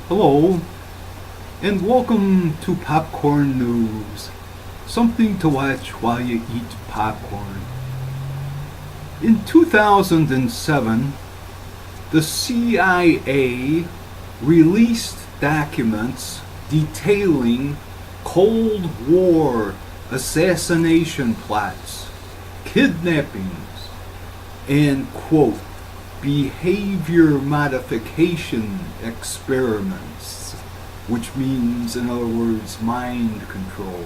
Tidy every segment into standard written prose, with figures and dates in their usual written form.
Hello, and welcome to Popcorn News. Something to watch while you eat popcorn. In 2007, the CIA released documents detailing Cold War assassination plots, kidnappings, and, quote, behavior modification experiments, which means, in other words, mind control.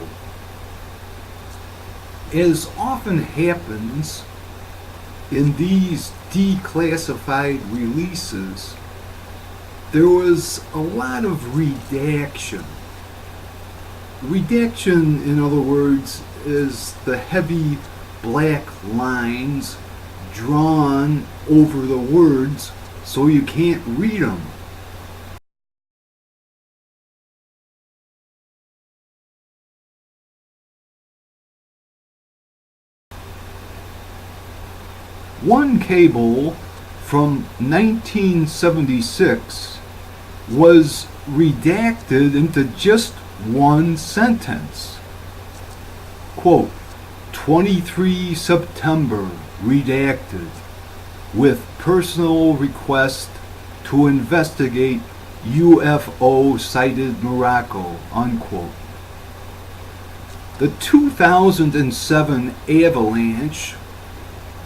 As often happens in these declassified releases, there was a lot of redaction. Redaction, in other words, is the heavy black lines drawn over the words so you can't read them. One cable from 1976 was redacted into just one sentence. Quote, 23 September redacted with personal request to investigate UFO sighted Morocco, unquote. The 2007 avalanche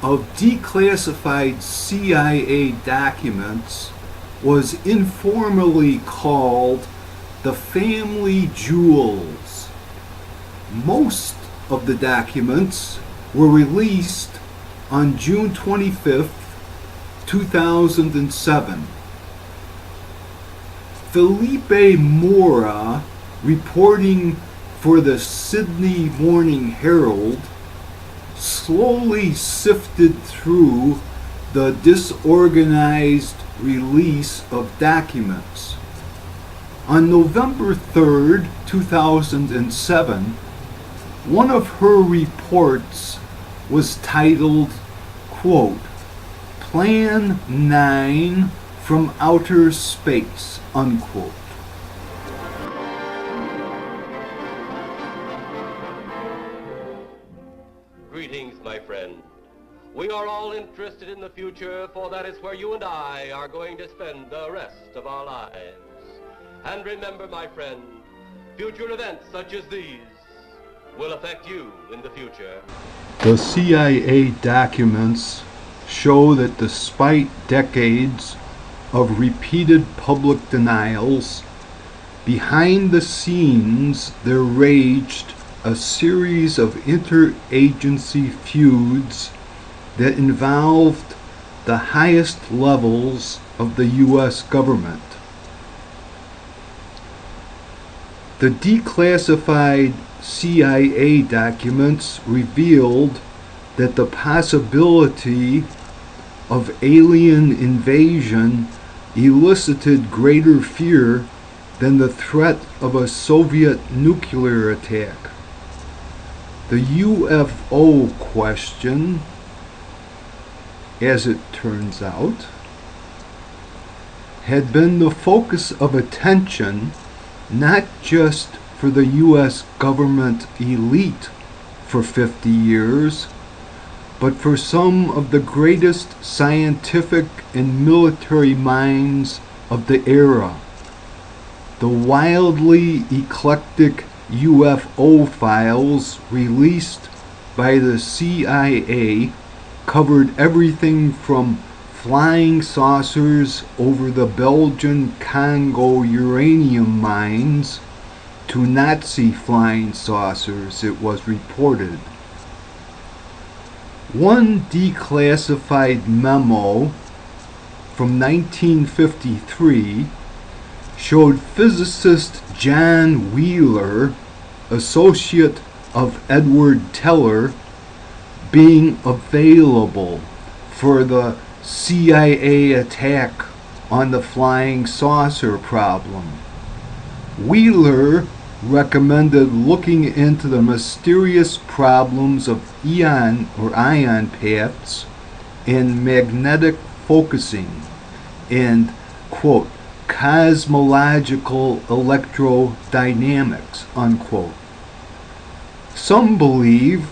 of declassified CIA documents was informally called the family jewels. Most of the documents were released on June 25th, 2007. Philippe Mora, reporting for the Sydney Morning Herald, slowly sifted through the disorganized release of documents. On November 3rd, 2007, one of her reports was titled, quote, Plan 9 from Outer Space, unquote. Greetings, my friend. We are all interested in the future, for that is where you and I are going to spend the rest of our lives. And remember, my friend, future events such as these will affect you in the future. The CIA documents show that despite decades of repeated public denials, behind the scenes there raged a series of interagency feuds that involved the highest levels of the U.S. government. The declassified CIA documents revealed that the possibility of alien invasion elicited greater fear than the threat of a Soviet nuclear attack. The UFO question, as it turns out, had been the focus of attention not just for the U.S. government elite for 50 years, but for some of the greatest scientific and military minds of the era. The wildly eclectic UFO files released by the CIA covered everything from flying saucers over the Belgian Congo uranium mines to Nazi flying saucers, it was reported. One declassified memo from 1953 showed physicist John Wheeler, associate of Edward Teller, being available for the CIA attack on the flying saucer problem. Wheeler recommended looking into the mysterious problems of ion paths and magnetic focusing and, quote, cosmological electrodynamics, unquote. Some believe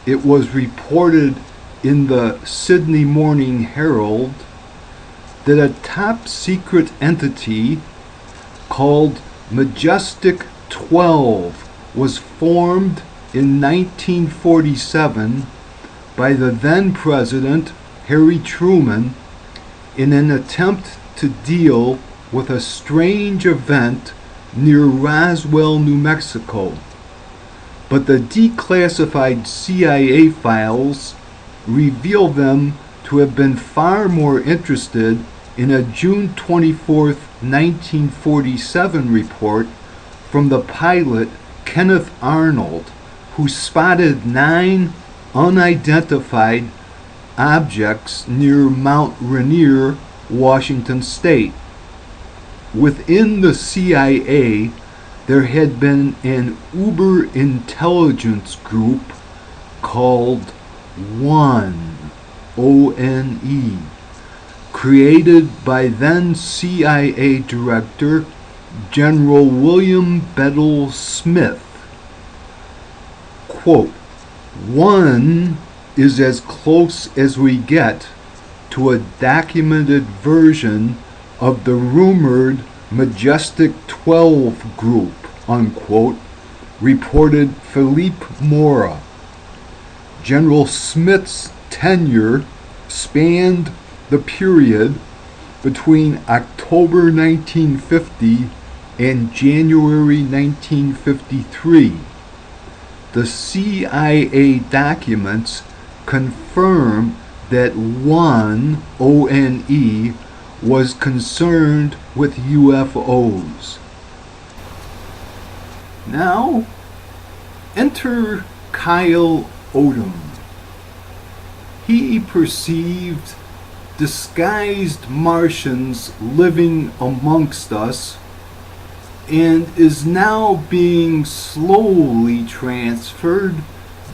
it was reported in the Sydney Morning Herald that a top secret entity called Majestic 12 was formed in 1947 by the then President Harry Truman in an attempt to deal with a strange event near Roswell, New Mexico. But the declassified CIA files reveal them to have been far more interested in a June 24, 1947 report from the pilot Kenneth Arnold, who spotted 9 unidentified objects near Mount Rainier, Washington State. Within the CIA, there had been an uber intelligence group called ONE, O-N-E, created by then CIA Director General William Bedell Smith. Quote, "One is as close as we get to a documented version of the rumored Majestic 12 group," unquote, reported Philippe Mora. General Smith's tenure spanned the period between October 1950 and January 1953. The CIA documents confirm that ONE, O-N-E, was concerned with UFOs. Now, enter Kyle Odom. He perceived disguised Martians living amongst us and is now being slowly transferred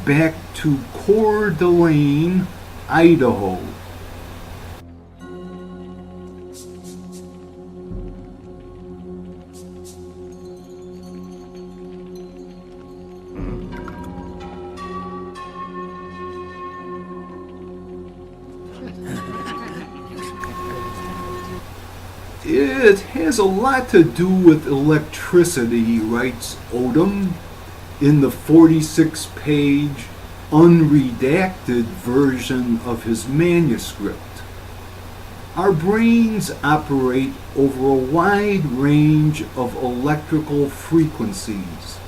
back to Coeur d'Alene, Idaho. It has a lot to do with electricity, writes Odom in the 46-page unredacted version of his manuscript. Our brains operate over a wide range of electrical frequencies.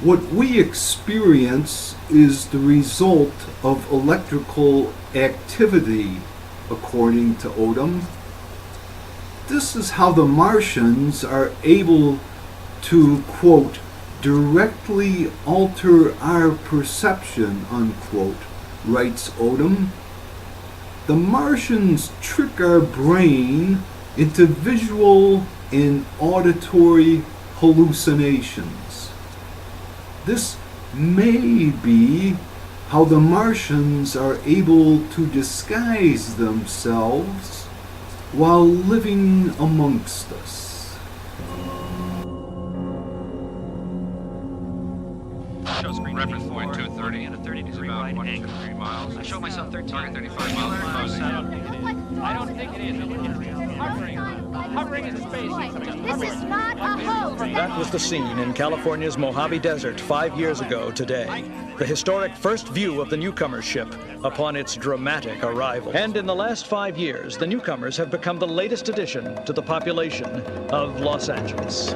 What we experience is the result of electrical activity, according to Odom. This is how the Martians are able to, quote, directly alter our perception, unquote, writes Odom. The Martians trick our brain into visual and auditory hallucinations. This may be how the Martians are able to disguise themselves while living amongst us. Shows reference point 230 and a 30-degree right angle. 3 miles. I show myself 35 miles. I don't think it is. Hovering in space. This is not a hoax. That was the scene in California's Mojave Desert 5 years ago today. The historic first view of the newcomer ship upon its dramatic arrival. And in the last 5 years, the newcomers have become the latest addition to the population of Los Angeles.